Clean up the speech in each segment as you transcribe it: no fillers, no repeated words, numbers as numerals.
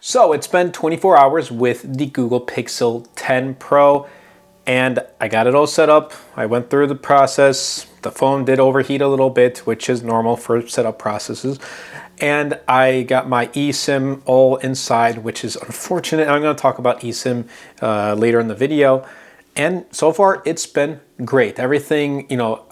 So it's been 24 hours with the Google Pixel 10 Pro and I got it all set up. I went through the process. The phone did overheat a little bit, which is normal for setup processes. And I got my eSIM all inside, which is unfortunate. I'm going to talk about eSIM later in the video. And so far, it's been great. Everything, the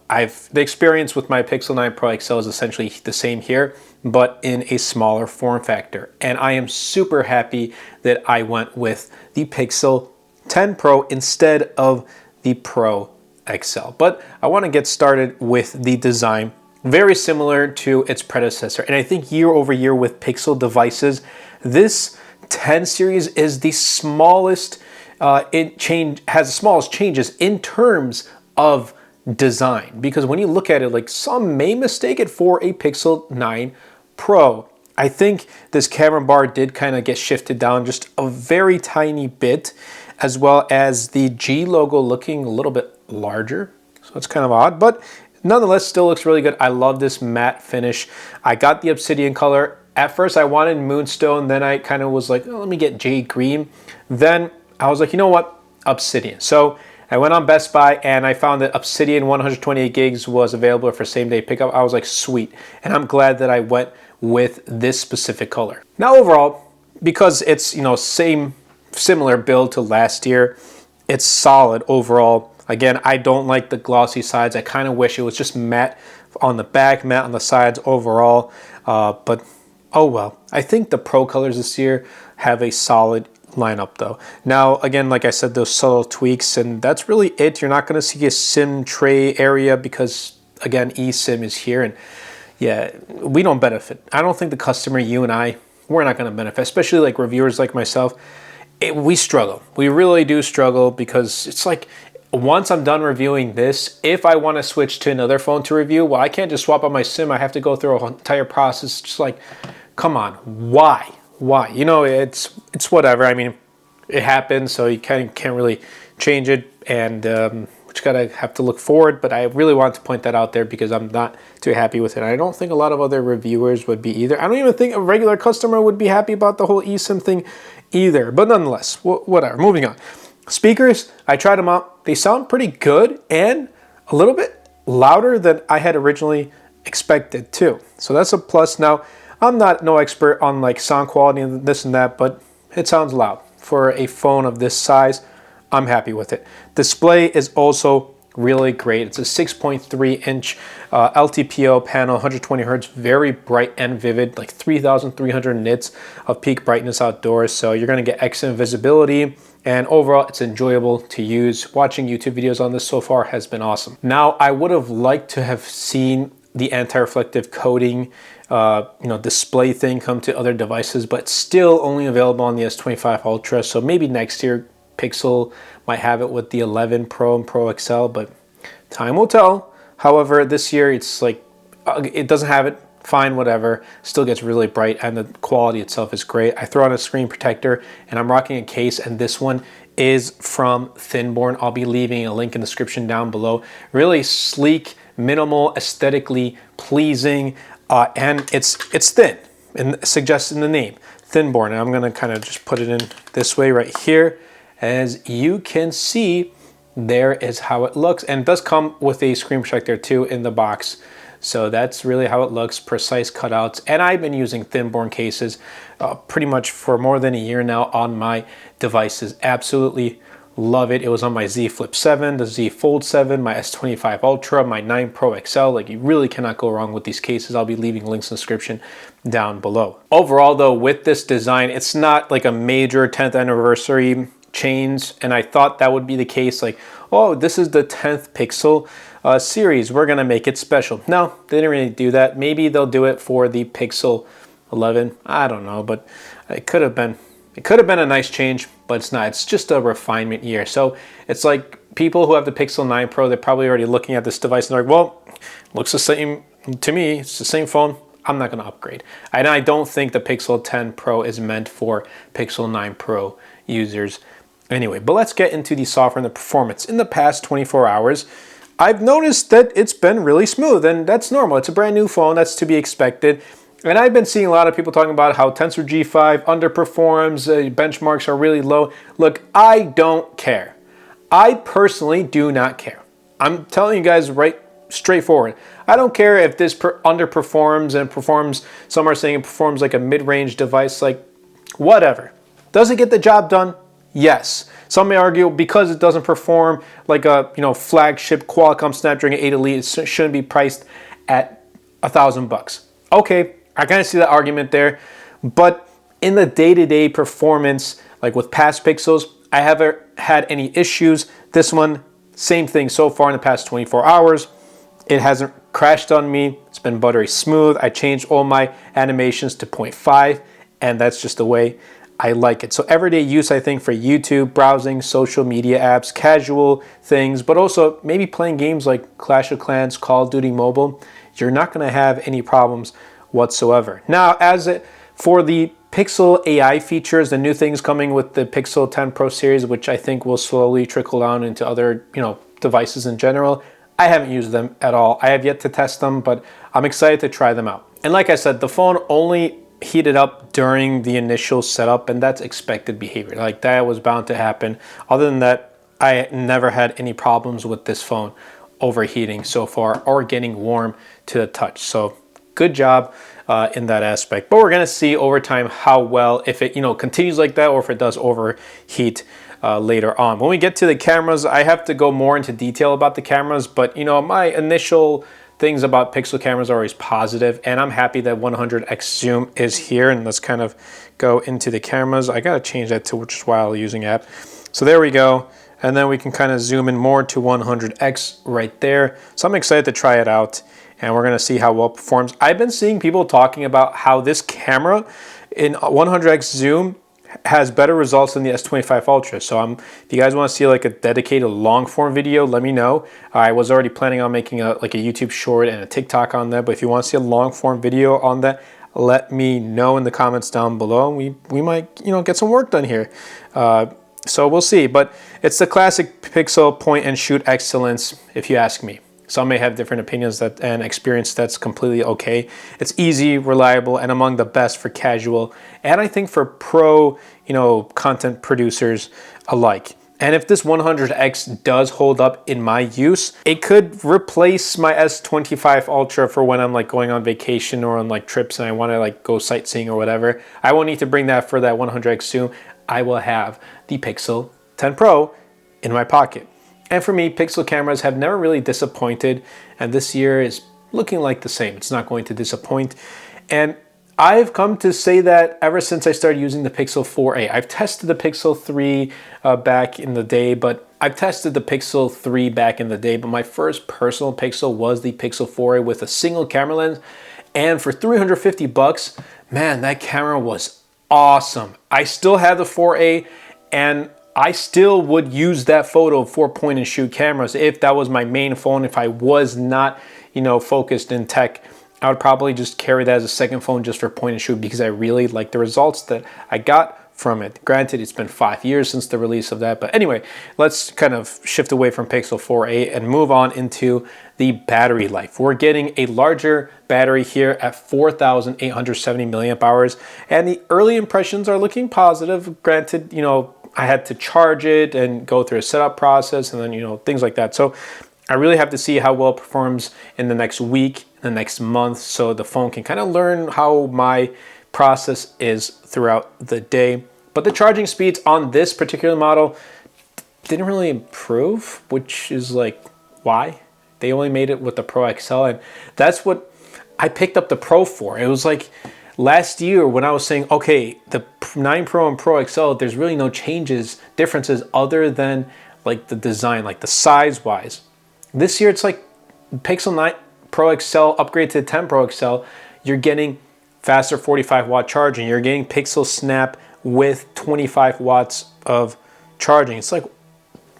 experience with my Pixel 9 Pro XL is essentially the same here, but in a smaller form factor. And I am super happy that I went with the Pixel 10 Pro instead of the Pro XL. But I want to get started with the design. Very similar to its predecessor. And I think year over year with Pixel devices, this 10 series is the smallest, has the smallest changes in terms of design. Because when you look at it, like some may mistake it for a Pixel 9 Pro. I think this camera bar did kind of get shifted down just a very tiny bit, as well as the G logo looking a little bit larger. So it's kind of odd, but nonetheless still looks really good. I love this matte finish. I got the obsidian color. At first I wanted moonstone, then I kind of was like, oh, let me get jade green. Then I was like, you know what, obsidian. So I went on Best Buy and I found that obsidian 128 gigs was available for same day pickup. I was like, sweet. And I'm glad that I went with this specific color. Now overall, because it's, similar build to last year, it's solid overall. Again, I don't like the glossy sides. I kind of wish it was just matte on the back, matte on the sides overall. But oh well. I think the Pro colors this year have a solid lineup though. Now, again, like I said, those subtle tweaks, and that's really it. You're not going to see a SIM tray area because, again, eSIM is here. And yeah, we don't benefit. I don't think the customer, you and I, we're not going to benefit, especially like reviewers like myself. We struggle. We really do struggle because it's like, once I'm done reviewing this, if I want to switch to another phone to review, well, I can't just swap out my SIM. I have to go through an entire process. Just like, come on, why? Why? It's whatever. I mean, it happens, so you can't really change it, and just gotta have to look forward. But I really want to point that out there because I'm not too happy with it. I don't think a lot of other reviewers would be either. I don't even think a regular customer would be happy about the whole eSIM thing either. But nonetheless, whatever. Moving on. Speakers, I tried them out. They sound pretty good and a little bit louder than I had originally expected too. So that's a plus. Now, I'm no expert on like sound quality and this and that, but it sounds loud. For a phone of this size, I'm happy with it. Display is also really great. It's a 6.3-inch LTPO panel, 120 hertz, very bright and vivid, like 3,300 nits of peak brightness outdoors. So you're gonna get excellent visibility. And overall, it's enjoyable to use. Watching YouTube videos on this so far has been awesome. Now, I would have liked to have seen the anti-reflective coating, display thing come to other devices, but still only available on the S25 Ultra. So maybe next year, Pixel might have it with the 11 Pro and Pro XL, but time will tell. However, this year, it's like, it doesn't have it. Fine, whatever, still gets really bright and the quality itself is great. I throw on a screen protector and I'm rocking a case, and this one is from Thinborn. I'll be leaving a link in the description down below. Really sleek, minimal, aesthetically pleasing, and it's thin, and suggests in the name, Thinborn. And I'm gonna kind of just put it in this way right here. As you can see, there is how it looks, and it does come with a screen protector too in the box. So that's really how it looks, precise cutouts. And I've been using Thinborn cases pretty much for more than a year now on my devices. Absolutely love it. It was on my Z Flip 7, the Z Fold 7, my S25 Ultra, my 9 Pro XL. Like, you really cannot go wrong with these cases. I'll be leaving links in the description down below. Overall though, with this design, it's not like a major 10th anniversary change. And I thought that would be the case, like, oh, this is the 10th Pixel series, we're gonna make it special. No, they didn't really do that. Maybe they'll do it for the Pixel 11. I don't know, but it could have been a nice change, but it's not. It's just a refinement year. So it's like people who have the Pixel 9 Pro, they're probably already looking at this device and they're like, well, looks the same to me. It's the same phone. I'm not gonna upgrade. And I don't think the Pixel 10 Pro is meant for Pixel 9 Pro users anyway. But let's get into the software and the performance. In the past 24 hours, I've noticed that it's been really smooth, and that's normal. It's a brand new phone, that's to be expected. And I've been seeing a lot of people talking about how Tensor G5 underperforms, benchmarks are really low. Look, I don't care. I personally do not care. I'm telling you guys right straightforward. I don't care if this underperforms and performs, some are saying it performs like a mid-range device, like whatever. Does it get the job done? Yes. Some may argue because it doesn't perform like a flagship Qualcomm Snapdragon 8 Elite, it shouldn't be priced at $1,000. Okay, I kind of see that argument there, but in the day-to-day performance, like with past Pixels, I haven't had any issues. This one, same thing so far in the past 24 hours. It hasn't crashed on me. It's been buttery smooth. I changed all my animations to 0.5, and that's just the way I like it. So everyday use, I think, for YouTube, browsing, social media apps, casual things, but also maybe playing games like Clash of Clans, Call of Duty Mobile, you're not going to have any problems whatsoever. Now, for the Pixel AI features, the new things coming with the Pixel 10 Pro series, which I think will slowly trickle down into other, devices in general, I haven't used them at all. I have yet to test them, but I'm excited to try them out. And like I said, the phone only heated up during the initial setup, and that's expected behavior. Like that was bound to happen. Other than that, I never had any problems with this phone overheating so far or getting warm to the touch. So good job in that aspect. But we're gonna see over time how well, if it continues like that or if it does overheat later on. When we get to the cameras, I have to go more into detail about the cameras, but my initial things about Pixel cameras are always positive, and I'm happy that 100x zoom is here. And let's kind of go into the cameras. I gotta change that to just while using app. So there we go. And then we can kind of zoom in more to 100x right there. So I'm excited to try it out, and we're gonna see how well it performs. I've been seeing people talking about how this camera in 100x zoom has better results than the S25 Ultra. So if you guys want to see like a dedicated long form video, let me know. I was already planning on making a YouTube short and a TikTok on that, but if you want to see a long form video on that, let me know in the comments down below. We might get some work done here. So we'll see, but it's the classic Pixel point and shoot excellence, if you ask me. Some may have different opinions and experience that's completely okay. It's easy, reliable, and among the best for casual, and I think for pro, content producers alike. And if this 100x does hold up in my use, it could replace my S25 Ultra for when I'm going on vacation or on trips and I want to go sightseeing or whatever. I won't need to bring that for that 100x zoom. I will have the Pixel 10 Pro in my pocket. And for me, Pixel cameras have never really disappointed, and this year is looking like the same. It's not going to disappoint. And I've come to say that ever since I started using the Pixel 4a. I've tested the Pixel 3 back in the day, but my first personal Pixel was the Pixel 4a with a single camera lens. And for $350, man, that camera was awesome. I still have the 4a, and I still would use that photo for point and shoot cameras if that was my main phone. If I was not, focused in tech, I would probably just carry that as a second phone just for point and shoot because I really like the results that I got from it. Granted, it's been 5 years since the release of that, but anyway, let's kind of shift away from Pixel 4a and move on into the battery life. We're getting a larger battery here at 4,870 milliamp hours, and the early impressions are looking positive. Granted, I had to charge it and go through a setup process and then, things like that. So I really have to see how well it performs in the next week, the next month, so the phone can kind of learn how my process is throughout the day. But the charging speeds on this particular model didn't really improve, which is why? They only made it with the Pro XL, and that's what I picked up the Pro for. It was last year when I was saying, okay, the 9 Pro and Pro XL, there's really no differences other than the design, the size wise. This year it's Pixel 9 Pro XL upgrade to the 10 Pro XL, you're getting faster 45 watt charging. You're getting Pixel Snap with 25 watts of charging. It's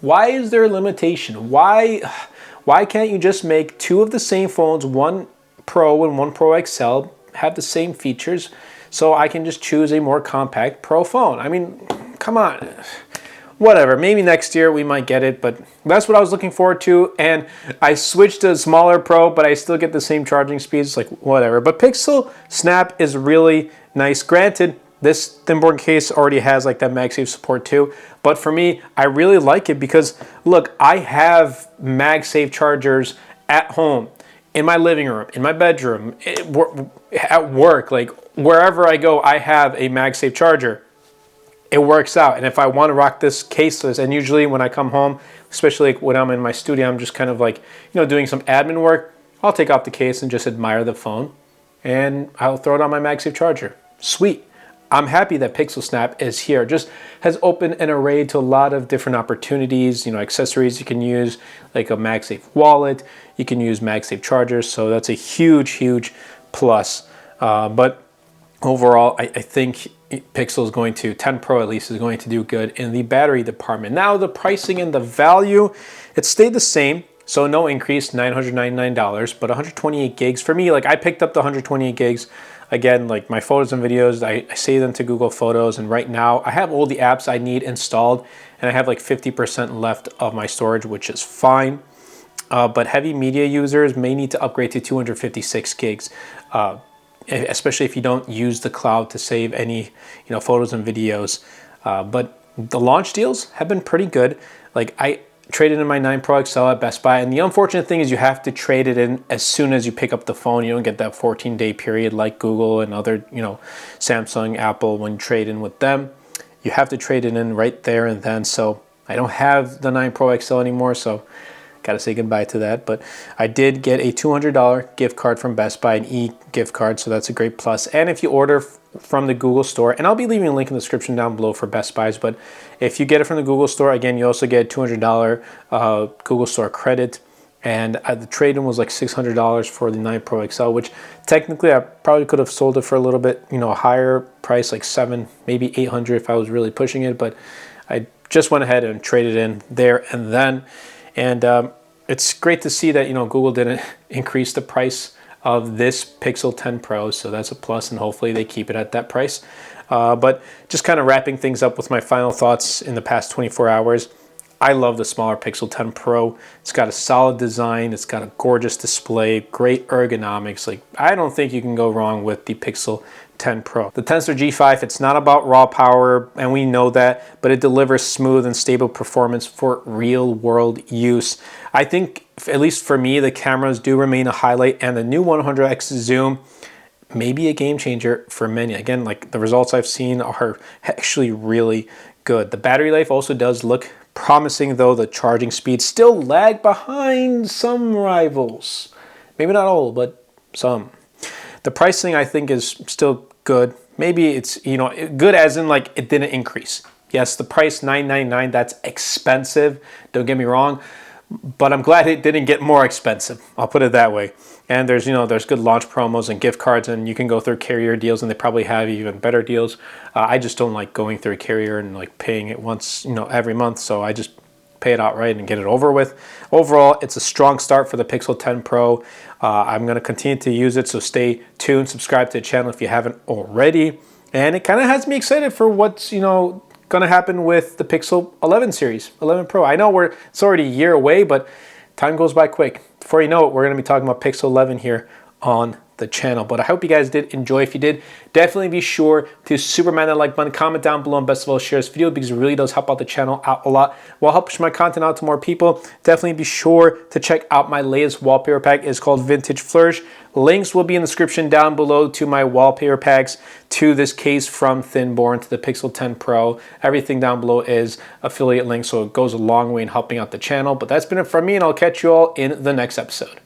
why is there a limitation? Why can't you just make two of the same phones, one Pro and one Pro XL, have the same features, so I can just choose a more compact Pro phone? I mean, come on. whatever, maybe next year we might get it, but that's what I was looking forward to. And I switched to a smaller Pro, but I still get the same charging speeds, like whatever. But Pixel Snap is really nice. Granted, this thin-born case already has like that MagSafe support too, but for me, I really like it because look, I have MagSafe chargers at home, in my living room, in my bedroom, at work, like wherever I go, I have a MagSafe charger. It works out. And if I want to rock this caseless, and usually when I come home, especially like when I'm in my studio, I'm just kind of like, doing some admin work, I'll take off the case and just admire the phone, and I'll throw it on my MagSafe charger. Sweet. I'm happy that Pixel Snap is here. Just has opened an array to a lot of different opportunities, accessories you can use, like a MagSafe wallet. You can use MagSafe chargers, so that's a huge, huge plus. But overall, I think Pixel is going to, 10 Pro at least, is going to do good in the battery department. Now, the pricing and the value, it stayed the same. So no increase, $999, but 128 gigs. For me, like I picked up the 128 gigs. Again, like my photos and videos, I save them to Google Photos. And right now I have all the apps I need installed, and I have like 50% left of my storage, which is fine. But heavy media users may need to upgrade to 256 gigs, especially if you don't use the cloud to save any, photos and videos. But the launch deals have been pretty good. Like I traded in my 9 Pro XL at Best Buy, and the unfortunate thing is you have to trade it in as soon as you pick up the phone. You don't get that 14-day period like Google and other, Samsung, Apple, when you trade in with them. You have to trade it in right there and then. So I don't have the 9 Pro XL anymore, so gotta say goodbye to that. But I did get a $200 gift card from Best Buy, an e-gift card, so that's a great plus. And if you order from the Google Store, and I'll be leaving a link in the description down below for Best Buys, but if you get it from the Google Store, again, you also get a $200 Google Store credit. And the trade-in was like $600 for the 9 Pro XL, which technically I probably could have sold it for a little bit, higher price, like $700, maybe $800 if I was really pushing it. But I just went ahead and traded in there and then. And it's great to see that, Google didn't increase the price of this Pixel 10 Pro, so that's a plus, and hopefully they keep it at that price. But just kind of wrapping things up with my final thoughts in the past 24 hours. I love the smaller Pixel 10 Pro. It's got a solid design. It's got a gorgeous display, great ergonomics. Like, I don't think you can go wrong with the Pixel 10 Pro. The Tensor G5, it's not about raw power, and we know that, but it delivers smooth and stable performance for real world use. I think, at least for me, the cameras do remain a highlight, and the new 100x zoom may be a game changer for many. Again, like the results I've seen are actually really good. The battery life also does look promising, though the charging speed still lag behind some rivals. Maybe not all, but some. The pricing, I think, is still good. Maybe it's, good as in like it didn't increase. Yes, the price $999, that's expensive. Don't get me wrong, but I'm glad it didn't get more expensive. I'll put it that way. And there's, there's good launch promos and gift cards, and you can go through carrier deals, and they probably have even better deals. I just don't like going through a carrier and like paying it once, every month. So I just pay it outright and get it over with. Overall, it's a strong start for the Pixel 10 Pro. I'm going to continue to use it, so stay tuned. Subscribe to the channel if you haven't already. And it kind of has me excited for what's, going to happen with the Pixel 11 series, 11 Pro. I know it's already a year away, but time goes by quick. Before you know it, we're going to be talking about Pixel 11 here on the channel. But I hope you guys did enjoy. If you did, definitely be sure to superman that like button, comment down below, and best of all, share this video because it really does help out the channel out a lot. Will help push my content out to more people. Definitely be sure to check out my latest wallpaper pack. It's called Vintage Flourish. Links will be in the description down below to my wallpaper packs, to this case from Thinborn, to the Pixel 10 Pro. Everything down below is affiliate links, so it goes a long way in helping out the channel. But that's been it from me, and I'll catch you all in the next episode.